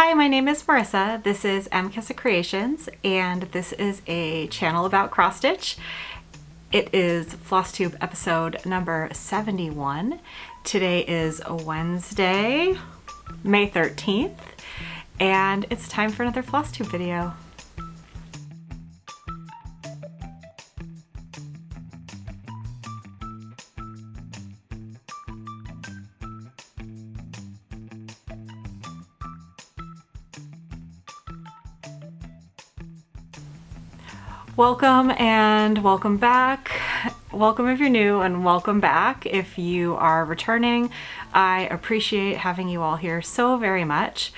Hi, my name is Marissa. This is M-Kissa Creations, and this is a channel about cross stitch. It is Flosstube episode number 71. Today is Wednesday, May 13th, and it's time for another Flosstube video. Welcome and welcome back. Welcome if you're new and welcome back if you are returning. I appreciate having you all here so very much.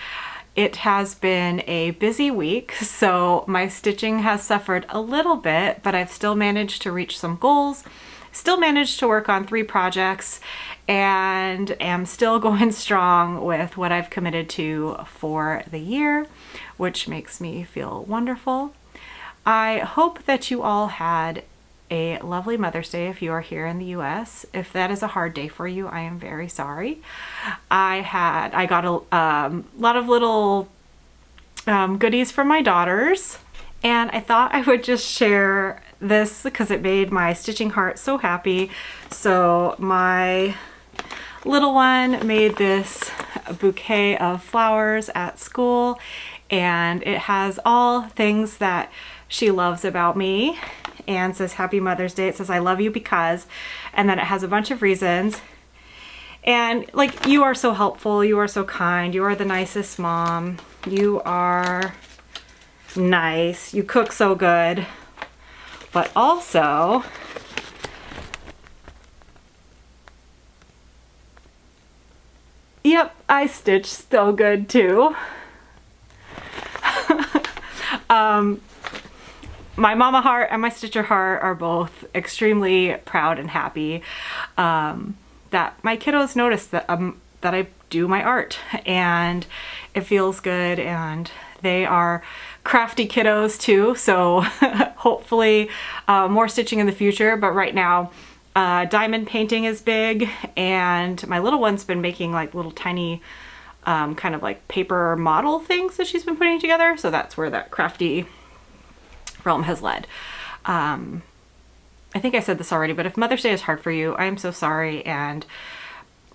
It has been a busy week, so my stitching has suffered a little bit, but I've still managed to reach some goals, still managed to work on 3 projects, and am still going strong with what I've committed to for the year, which makes me feel wonderful. I hope that you all had a lovely Mother's Day if you are here in the US. If that is a hard day for you, I am very sorry. I got a lot of little goodies from my daughters, and I thought I would just share this because it made my stitching heart so happy. So my little one made this bouquet of flowers at school, and it has all things that she loves about me, and says Happy Mother's Day. It says I love you because, and then it has a bunch of reasons. And like, you are so helpful, you are so kind, you are the nicest mom, you are nice, you cook so good, but also yep, I stitch so good too. My mama heart and my stitcher heart are both extremely proud and happy that my kiddos notice that that I do my art, and it feels good, and they are crafty kiddos too, so hopefully more stitching in the future. But right now diamond painting is big, and my little one's been making like little tiny kind of like paper model things that she's been putting together, so that's where that crafty realm has led. I think I said this already, but if Mother's Day is hard for you, I am so sorry, and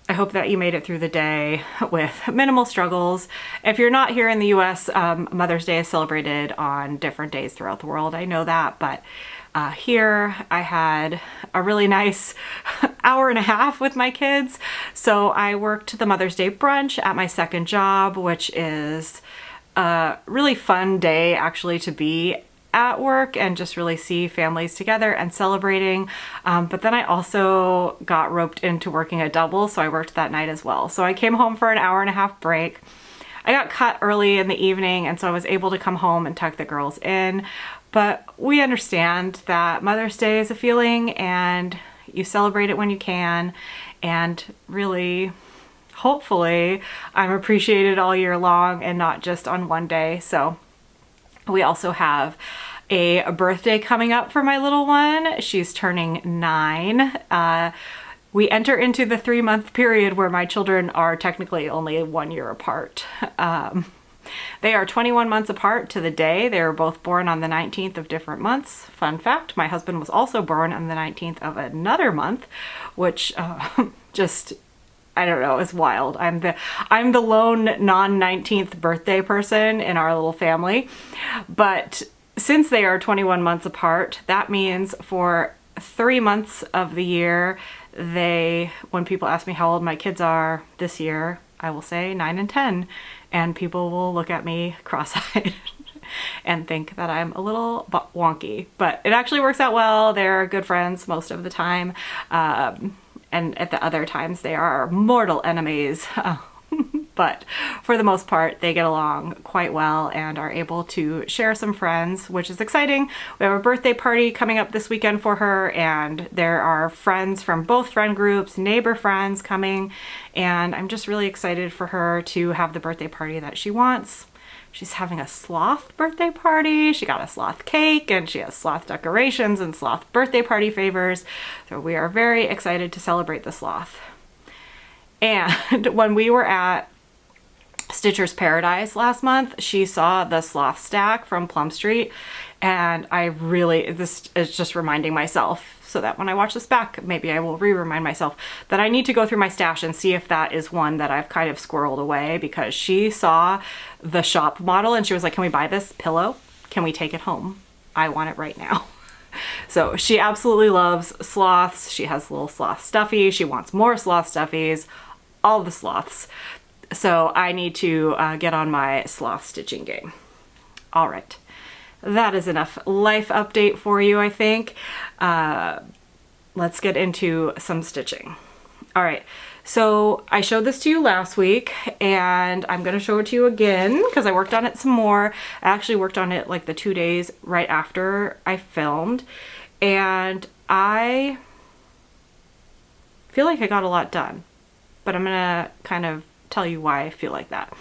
I hope that you made it through the day with minimal struggles. If you're not here in the US, Mother's Day is celebrated on different days throughout the world. I know that, but here I had a really nice hour and a half with my kids. So I worked the Mother's Day brunch at my second job, which is a really fun day actually to be at work and just really see families together and celebrating. But then I also got roped into working a double, so I worked that night as well. So I came home for an hour and a half break. I got cut early in the evening, and so I was able to come home and tuck the girls in. But we understand that Mother's Day is a feeling, and you celebrate it when you can, and really, hopefully, I'm appreciated all year long and not just on one day. So we also have a birthday coming up for my little one. She's turning 9. We enter into the 3-month period where my children are technically only 1 year apart. They are 21 months apart to the day. They were both born on the 19th of different months. Fun fact, my husband was also born on the 19th of another month, which just, I don't know, is wild. I'm the lone non-19th birthday person in our little family. But since they are 21 months apart, that means for 3 months of the year, when people ask me how old my kids are this year, I will say 9 and 10, and people will look at me cross-eyed and think that I'm a little wonky. But it actually works out well. They're good friends most of the time. And at the other times they are mortal enemies. But for the most part, they get along quite well and are able to share some friends, which is exciting. We have a birthday party coming up this weekend for her, and there are friends from both friend groups, neighbor friends coming, and I'm just really excited for her to have the birthday party that she wants. She's having a sloth birthday party. She got a sloth cake, and she has sloth decorations and sloth birthday party favors. So we are very excited to celebrate the sloth. And when we were at Stitcher's Paradise last month. She saw the sloth stack from Plum Street, and I really, this is just reminding myself so that when I watch this back, maybe I will remind myself that I need to go through my stash and see if that is one that I've kind of squirreled away, because she saw the shop model and she was like, can we buy this pillow? Can we take it home? I want it right now. So she absolutely loves sloths. She has little sloth stuffy. She wants more sloth stuffies, all the sloths. So I need to get on my sloth stitching game. All right. That is enough life update for you, I think. Let's get into some stitching. All right, so I showed this to you last week, and I'm gonna show it to you again because I worked on it some more. I actually worked on it like the 2 days right after I filmed, and I feel like I got a lot done, but I'm gonna kind of tell you why I feel like that.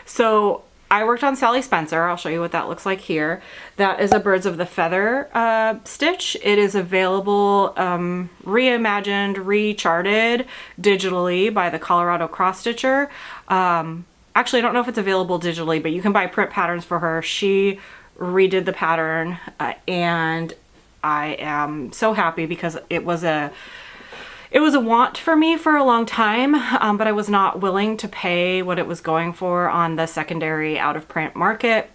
So I worked on Sally Spencer. I'll show you what that looks like here. That is a Birds of the Feather stitch. It is available reimagined, recharted digitally by the Colorado Cross Stitcher. Actually, I don't know if it's available digitally, but you can buy print patterns for her. She redid the pattern, and I am so happy because it was a want for me for a long time, but I was not willing to pay what it was going for on the secondary out of print market.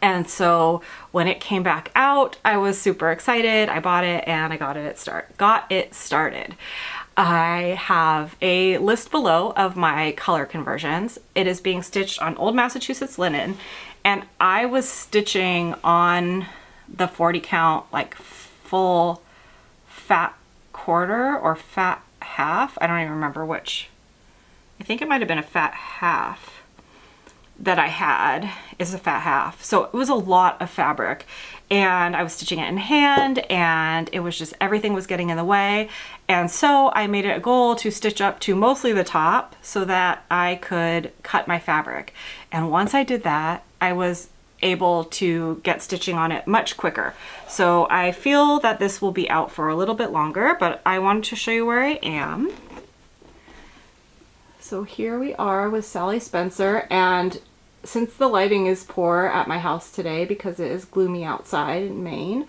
And so when it came back out, I was super excited. I bought it and I got it started. I have a list below of my color conversions. It is being stitched on Old Massachusetts linen, and I was stitching on the 40 count, like full fat quarter or fat half. I don't even remember which. I think it might have been a fat half that I had is a fat half. So it was a lot of fabric, and I was stitching it in hand, and it was just, everything was getting in the way. And so I made it a goal to stitch up to mostly the top so that I could cut my fabric. And once I did that, I was able to get stitching on it much quicker. So I feel that this will be out for a little bit longer, but I wanted to show you where I am. So here we are with Sally Spencer, and since the lighting is poor at my house today because it is gloomy outside in Maine,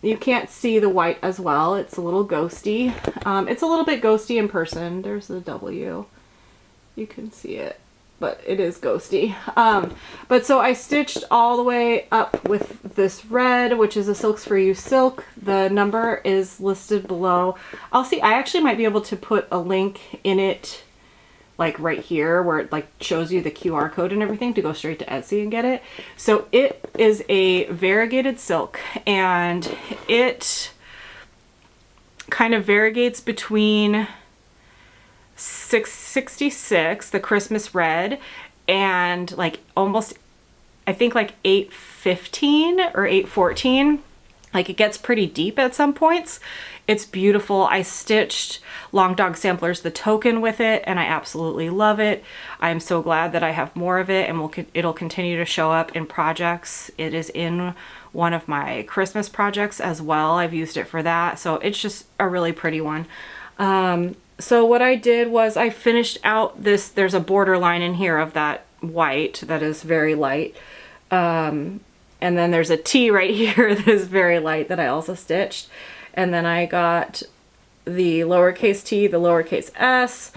you can't see the white as well. It's a little ghosty. It's a little bit ghosty in person. There's the W. You can see it, but it is ghosty. But so I stitched all the way up with this red, which is a Silks4U silk. The number is listed below. I'll see, I actually might be able to put a link in it, like right here, where it like shows you the QR code and everything to go straight to Etsy and get it. So it is a variegated silk, and it kind of variegates between 666, the Christmas red, and like almost, I think like 815 or 814. Like it gets pretty deep at some points. It's beautiful. I stitched Long Dog Samplers the token with it, and I absolutely love it. I'm so glad that I have more of it, and it'll continue to show up in projects. It is in one of my Christmas projects as well. I've used it for that. So it's just a really pretty one. So what I did was I finished out this, there's a border line in here of that white that is very light. And then there's a T right here that is very light that I also stitched. And then I got the lowercase t, the lowercase s.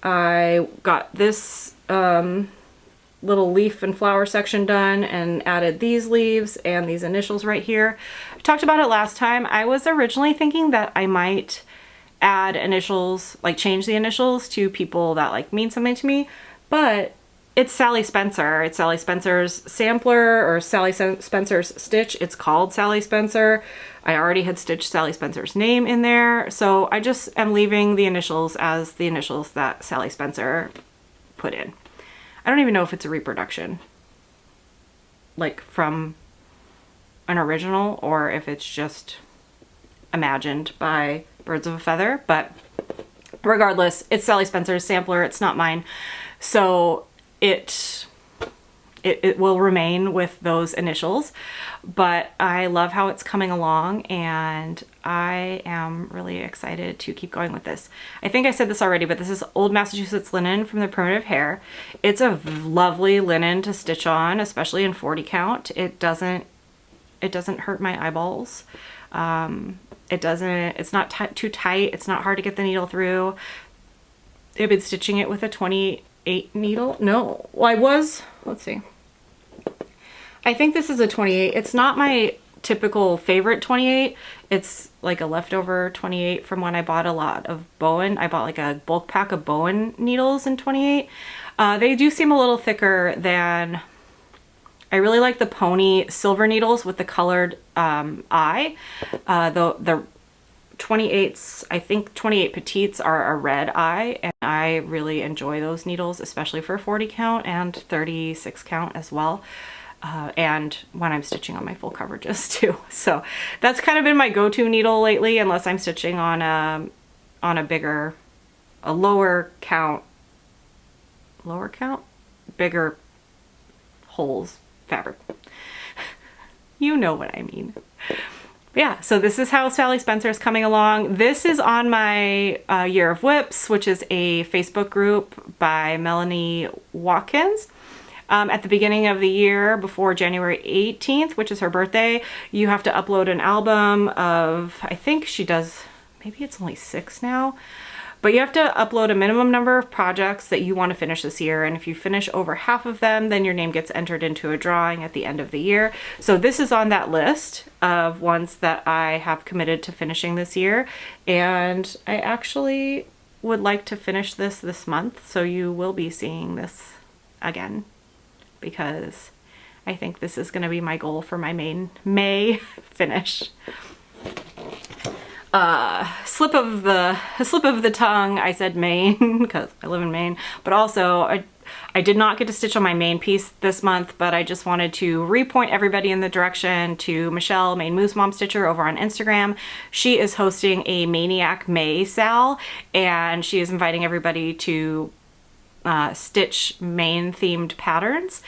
I got this little leaf and flower section done and added these leaves and these initials right here. I talked about it last time. I was originally thinking that I might add initials, like change the initials to people that like mean something to me, but it's Sally Spencer. It's Sally Spencer's sampler, or Sally Spencer's stitch. It's called Sally Spencer. I already had stitched Sally Spencer's name in there, so I just am leaving the initials as the initials that Sally Spencer put in. I don't even know if it's a reproduction, like from an original, or if it's just imagined by Birds of a Feather, but regardless, it's Sally Spencer's sampler. It's not mine. So it it will remain with those initials, but I love how it's coming along and I am really excited to keep going with this. I think I said this already, but this is Old Massachusetts linen from the Primitive Hare. It's a lovely linen to stitch on, especially in 40 count. It doesn't hurt my eyeballs. It's not too tight. It's not hard to get the needle through. I've been stitching it with a 28 needle. No, well, let's see. I think this is a 28. It's not my typical favorite 28. It's like a leftover 28 from when I bought a lot of Bowen. I bought like a bulk pack of Bowen needles in 28. They do seem a little thicker than, I really like the pony silver needles with the colored eye. The 28s, I think 28 petites are a red eye, and I really enjoy those needles, especially for 40 count and 36 count as well. And when I'm stitching on my full coverages too. So that's kind of been my go-to needle lately, unless I'm stitching on a lower count, bigger holes fabric. You know what I mean. Yeah, so this is how Sally Spencer is coming along. This is on my Year of Whips, which is a Facebook group by Melanie Watkins. At the beginning of the year, before January 18th, which is her birthday, you have to upload an album of, I think she does, maybe it's only 6 now, but you have to upload a minimum number of projects that you want to finish this year. And if you finish over half of them, then your name gets entered into a drawing at the end of the year. So this is on that list of ones that I have committed to finishing this year. And I actually would like to finish this month. So you will be seeing this again, because I think this is going to be my goal for my May finish. Slip of the tongue, I said Maine because I live in Maine, but also I did not get to stitch on my Maine piece this month, but I just wanted to repoint everybody in the direction to Michelle, Maine Moose Mom Stitcher, over on Instagram. She is hosting a Maniac May Sal, and she is inviting everybody to stitch Maine themed patterns,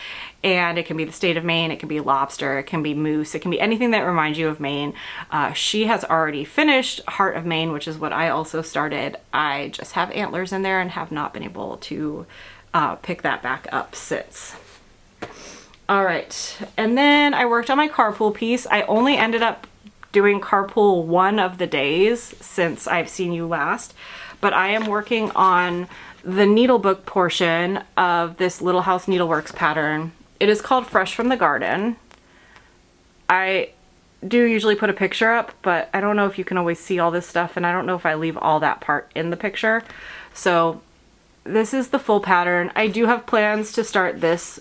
and it can be the state of Maine, it can be lobster, it can be moose, it can be anything that reminds you of Maine. She has already finished Heart of Maine, which is what I also started. I just have antlers in there and have not been able to pick that back up since. All right, and then I worked on my carpool piece. I only ended up doing carpool one of the days since I've seen you last, but I am working on the needlebook portion of this Little House Needleworks pattern. It is called Fresh from the Garden. I do usually put a picture up, but I don't know if you can always see all this stuff, and I don't know if I leave all that part in the picture. So this is the full pattern. I do have plans to start this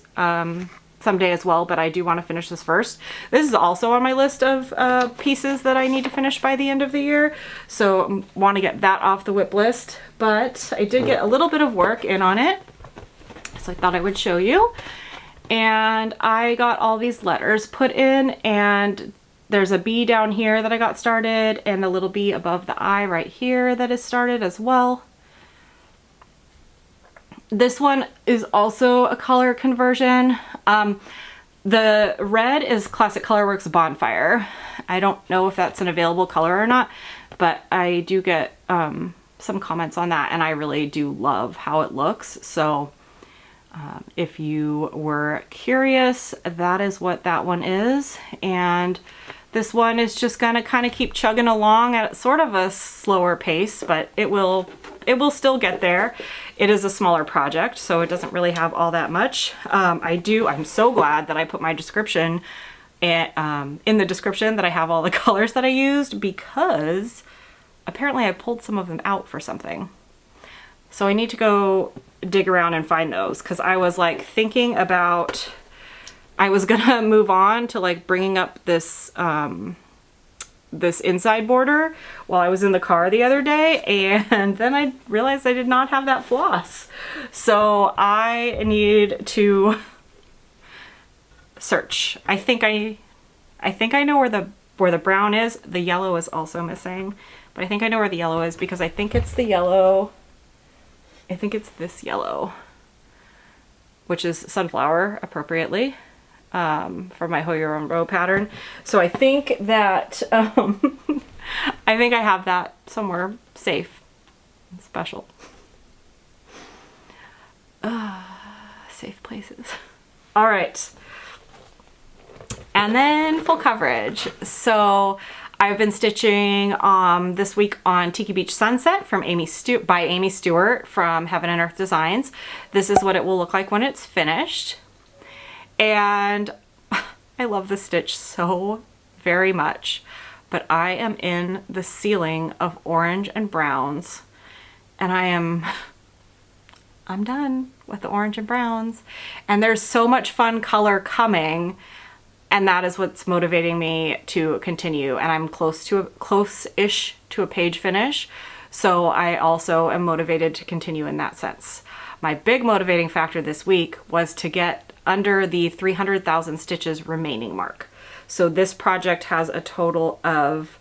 someday as well, but I do want to finish this first. This is also on my list of pieces that I need to finish by the end of the year, so I want to get that off the whip list. But I did get a little bit of work in on it, so I thought I would show you. And I got all these letters put in, and there's a bee down here that I got started, and a little bee above the eye right here that is started as well. This one is also a color conversion. The red is Classic Colorworks Bonfire. I don't know if that's an available color or not, but I do get some comments on that, and I really do love how it looks. So if you were curious, that is what that one is. And this one is just gonna kind of keep chugging along at sort of a slower pace, but it will still get there. It is a smaller project, so it doesn't really have all that much. I'm so glad that I put my description in the description that I have all the colors that I used, because apparently I pulled some of them out for something. So I need to go dig around and find those, because I was like thinking about, I was gonna move on to like bringing up this this inside border while I was in the car the other day, and then I realized I did not have that floss. So I need to search. I think I know where the brown is. The yellow is also missing, but I think I know where the yellow is, because I think it's the yellow. I think it's this yellow, which is sunflower appropriately, for my hoe your own row pattern. So I think that, I think I have that somewhere safe and special. Safe places. All right. And then full coverage. So I've been stitching this week on Tiki Beach Sunset from by Aimee Stewart from Heaven and Earth Designs. This is what it will look like when it's finished. And I love this stitch so very much, but I am in the ceiling of orange and browns, and I'm done with the orange and browns. And there's so much fun color coming, and that is what's motivating me to continue. And I'm close-ish to a page finish, so I also am motivated to continue in that sense. My big motivating factor this week was to get under the 300,000 stitches remaining mark. So this project has a total of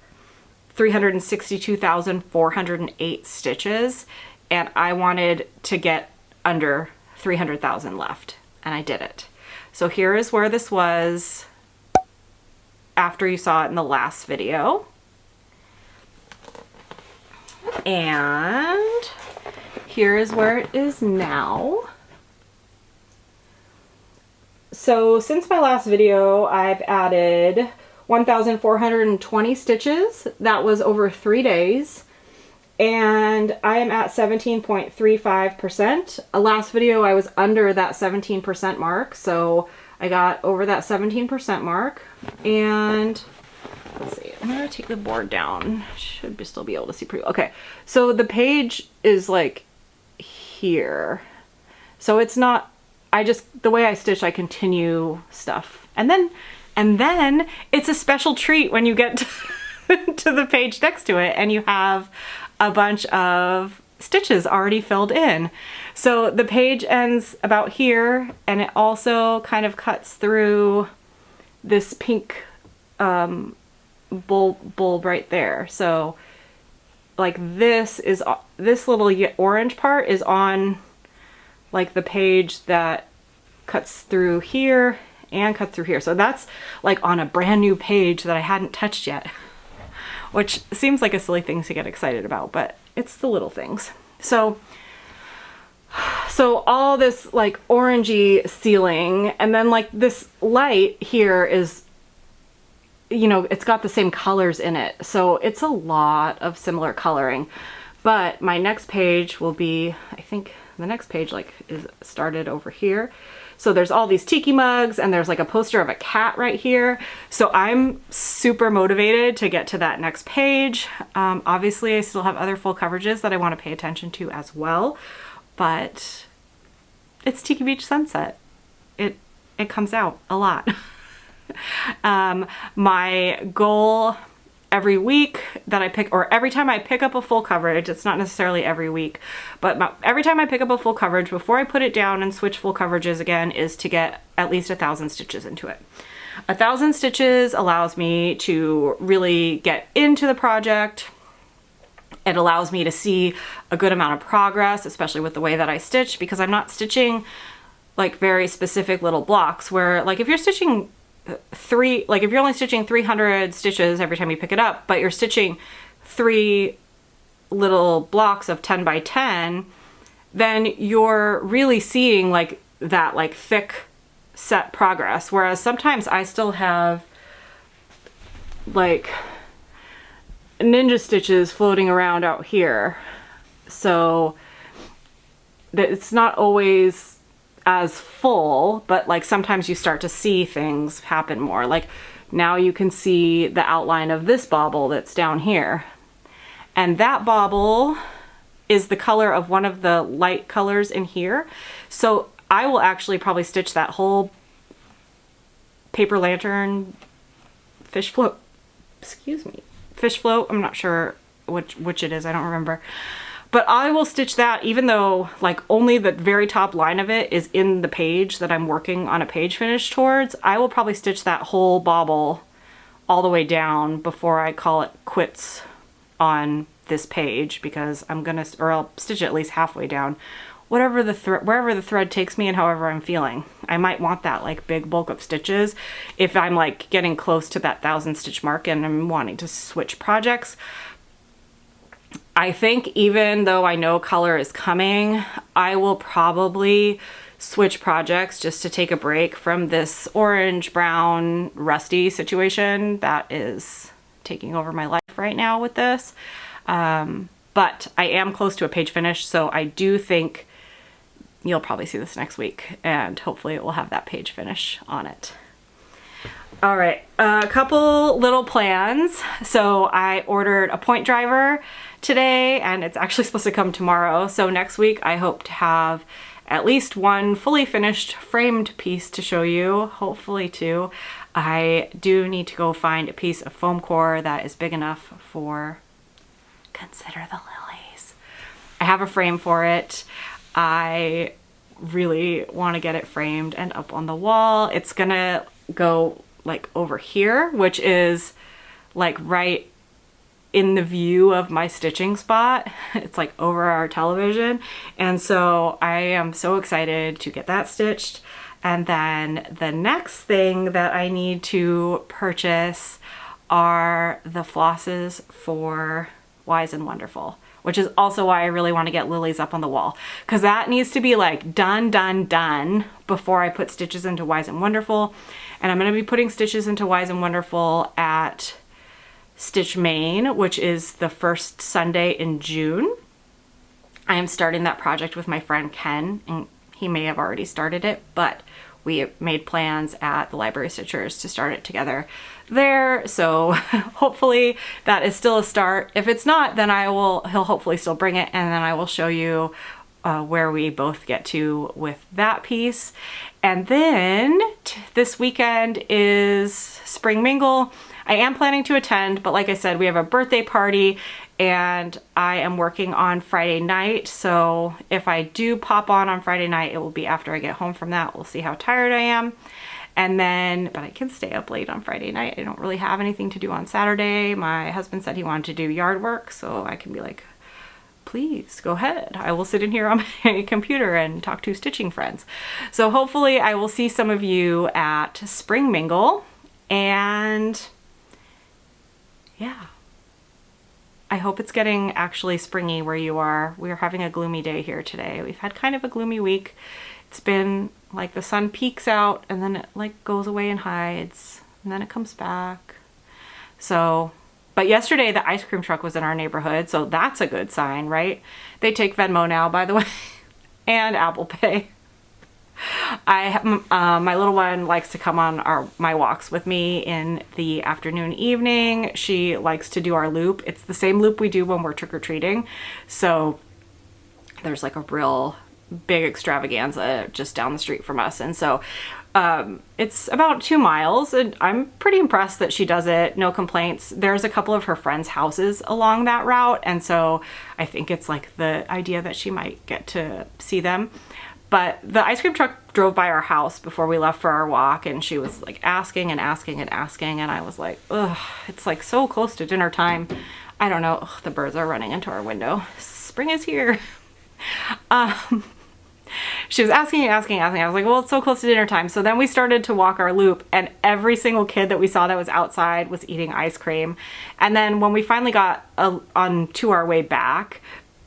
362,408 stitches, and I wanted to get under 300,000 left, and I did it. So here is where this was after you saw it in the last video. And here is where it is now. So since my last video, I've added 1,420 stitches. That was over 3 days. And I am at 17.35%. Last video, I was under that 17% mark. So I got over that 17% mark. And let's see, I'm gonna take the board down. Should still be able to see pretty well. Okay, so the page is like here. So it's not, the way I stitch, I continue stuff. And then it's a special treat when you get to the page next to it and you have a bunch of stitches already filled in. So the page ends about here, and it also kind of cuts through this pink bulb right there. So like this little orange part is on like the page that cuts through here and cuts through here. So that's like on a brand new page that I hadn't touched yet, which seems like a silly thing to get excited about, but it's the little things. So all this like orangey ceiling, and then like this light here is, you know, it's got the same colors in it. So it's a lot of similar coloring, but my next page will be, I think the next page like is started over here. So there's all these tiki mugs, and there's like a poster of a cat right here. So I'm super motivated to get to that next page. Obviously I still have other full coverages that I want to pay attention to as well, but it's Tiki Beach Sunset. It comes out a lot. My goal every week that I pick, or every time I pick up a full coverage, it's not necessarily every week, but every time I pick up a full coverage before I put it down and switch full coverages again, is to get at least 1,000 stitches into it. 1,000 stitches allows me to really get into the project. It allows me to see a good amount of progress, especially with the way that I stitch, because I'm not stitching like very specific little blocks where, like, if you're stitching if you're only stitching 300 stitches every time you pick it up, but you're stitching 3 little blocks of 10 by 10, then you're really seeing like that like thick set progress. Whereas sometimes I still have like ninja stitches floating around out here. So that it's not always as full, but like sometimes you start to see things happen more. Like now you can see the outline of this bauble that's down here, and that bauble is the color of one of the light colors in here. So I will actually probably stitch that whole paper lantern fish float, I'm not sure which it is, I don't remember. But I will stitch that even though like only the very top line of it is in the page that I'm working on a page finish towards. I will probably stitch that whole bauble all the way down before I call it quits on this page, because I'll stitch it at least halfway down whatever the wherever the thread takes me and however I'm feeling. I might want that like big bulk of stitches if I'm like getting close to that 1,000 stitch mark and I'm wanting to switch projects. I think even though I know color is coming, I will probably switch projects just to take a break from this orange, brown, rusty situation that is taking over my life right now with this. But I am close to a page finish, so I do think you'll probably see this next week, and hopefully it will have that page finish on it. All right, a couple little plans. So I ordered a point driver today, and it's actually supposed to come tomorrow. So next week I hope to have at least one fully finished framed piece to show you, hopefully two. I do need to go find a piece of foam core that is big enough for, consider the lilies. I have a frame for it. I really want to get it framed and up on the wall. It's gonna go like over here, which is like right in the view of my stitching spot. It's like over our television. And so I am so excited to get that stitched. And then the next thing that I need to purchase are the flosses for Wise and Wonderful, which is also why I really want to get lilies up on the wall, because that needs to be like done before I put stitches into Wise and Wonderful. And I'm going to be putting stitches into Wise and Wonderful at Stitch Maine, which is the first Sunday in June. I am starting that project with my friend Ken, and he may have already started it, but we made plans at the Library Stitchers to start it together there. So hopefully that is still a start. If it's not, then he'll hopefully still bring it, and then I will show you where we both get to with that piece. And then this weekend is Spring Mingle. I am planning to attend, but like I said, we have a birthday party and I am working on Friday night. So if I do pop on Friday night, it will be after I get home from that. We'll see how tired I am. And then, but I can stay up late on Friday night. I don't really have anything to do on Saturday. My husband said he wanted to do yard work, so I can be like, please go ahead. I will sit in here on my computer and talk to stitching friends. So hopefully I will see some of you at Spring Mingle, and yeah, I hope it's getting actually springy where you are. We're having a gloomy day here today. We've had kind of a gloomy week. It's been like the sun peeks out and then it like goes away and hides and then it comes back. So, but yesterday the ice cream truck was in our neighborhood, so that's a good sign, right? They take Venmo now, by the way, and Apple Pay. My little one likes to come on my walks with me in the afternoon, evening. She likes to do our loop. It's the same loop we do when we're trick-or-treating. So there's like a real big extravaganza just down the street from us. And so it's about 2 miles, and I'm pretty impressed that she does it. No complaints. There's a couple of her friends' houses along that route, and so I think it's like the idea that she might get to see them. But the ice cream truck drove by our house before we left for our walk, and she was like asking and asking and asking, and I was like, ugh, it's like so close to dinner time. I don't know. Ugh, the birds are running into our window. Spring is here. She was asking and asking and asking. I was like, well, it's so close to dinner time. So then we started to walk our loop, and every single kid that we saw that was outside was eating ice cream. And then when we finally got on to our way back,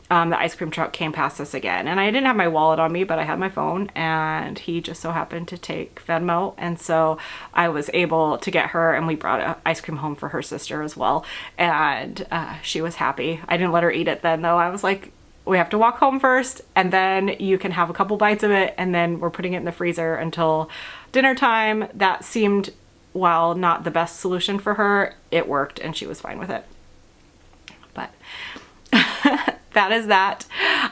the ice cream truck came past us again, and I didn't have my wallet on me, but I had my phone, and he just so happened to take Venmo, and so I was able to get her, and we brought ice cream home for her sister as well, and she was happy. I didn't let her eat it then, though. I was like, we have to walk home first, and then you can have a couple bites of it, and then we're putting it in the freezer until dinner time. That seemed, while not the best solution for her, it worked, and she was fine with it. But that is that.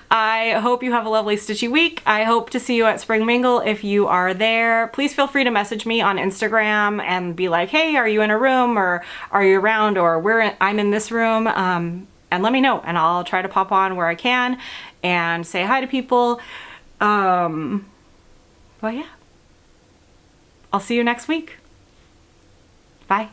I hope you have a lovely stitchy week. I hope to see you at Spring Mingle if you are there. Please feel free to message me on Instagram and be like, hey, are you in a room, or are you around, or I'm in this room, and let me know, and I'll try to pop on where I can and say hi to people. But yeah, I'll see you next week. Bye.